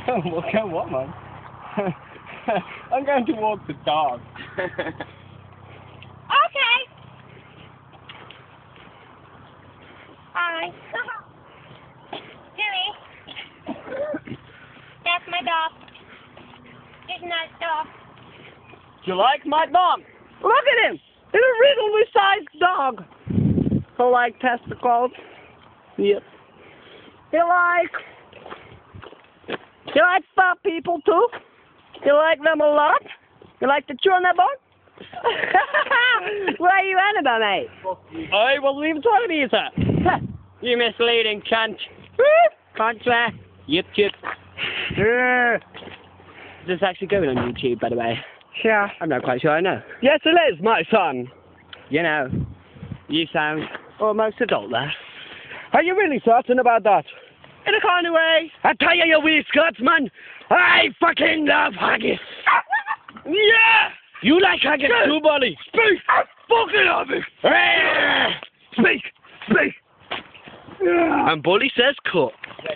Walk out what, man? I'm going to walk the dog. Okay. Hi. Jimmy. That's my dog. He's a nice dog. Do you like my dog? Look at him! He's a reasonably sized dog. So like testicles. Yep. You like fat people too? You like them a lot? You like to chew on that bone? What are you on about, mate? I will leave it to you, sir. You misleading cunt. Contra. Yip, yip. Is this actually going on YouTube, by the way? Yeah. I'm not quite sure I know. Yes, it is, my son. You know, you sound almost adult there. Are you really certain about that? In a kind of way. I tell you, you wee Scotsman, I fucking love haggis. Yeah! You like haggis too, buddy? Speak! Fucking love it! Speak! Speak! And Bully says cut.